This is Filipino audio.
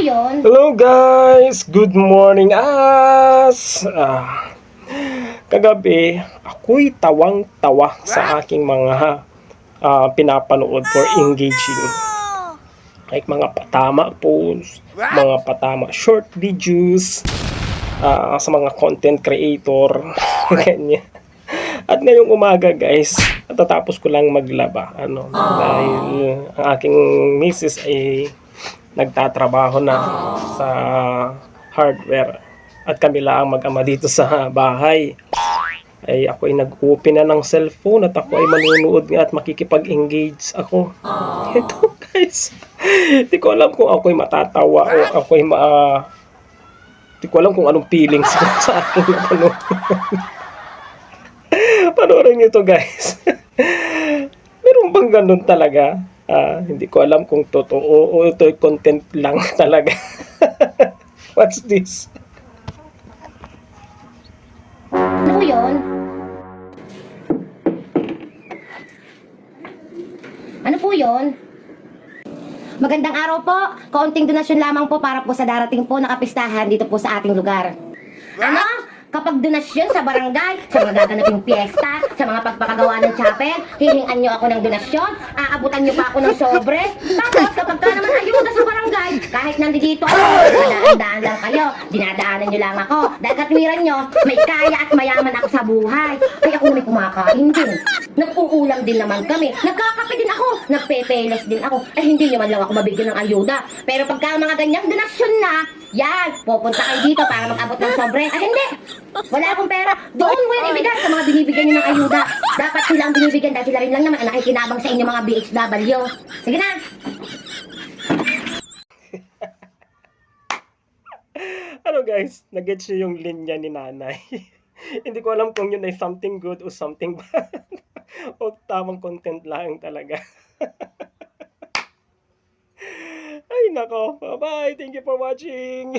yun? Hello guys! Good morning kagabi, ako'y tawang-tawa sa aking mga pinapanood for engaging. Like mga patama posts, mga patama short videos, sa mga content creator, ganyan. At ngayong umaga guys, natatapos ko lang maglaba. Dahil ang aking misis ay nagtatrabaho na sa hardware at kami lang mag-ama dito sa bahay. Ay ako ay nag-open na ng cellphone at ako ay manunood nga at makikipag-engage ako. Ito guys, di ko alam kung ako ay matatawa o ako ay di ko alam kung anong feelings ko sa aking napanood. Panoorin nyo to guys. Meron bang ganun talaga? Hindi ko alam kung totoo o ito content lang talaga. What's this? Ano po yun? Ano po yun? Magandang araw po. Kaunting donasyon lamang po para po sa darating po na kapistahan dito po sa ating lugar. Ano? Kapag donasyon sa barangay, sa mga gaganaping piyesta, sa mga pagpapagawa ng chapel, hihingan nyo ako ng donasyon, aabutan nyo pa ako ng sobre. Tapos kapag ka naman ayuda sa barangay, kahit nandito ako, madaan-daan lang kayo, dinadaanan nyo lang ako. Dahil katwiran nyo, may kaya at mayaman ako sa buhay. Ay ako na may kumakain din. Nag-uulam din naman kami. Nagkakape din ako. Nagpepeles din ako. Ay hindi nyo man lang ako mabigyan ng ayuda. Pero pagka mga ganyang donasyon na, yan, pupunta kayo dito para mag-abot ng sobre. Ay hindi! Wala akong pera. Doon mo yan ibigay sa mga binibigyan nyo ng ayuda. Dapat sila ang binibigyan dahil sila rin lang naman ang nakikinabang sa inyo mga BHW. Sige na! Ano guys, nag-gets nyo yung linya ni nanay. Hindi ko alam kung yun ay something good o something bad. O tamang content lang talaga. Ay nako, bye bye, thank you for watching.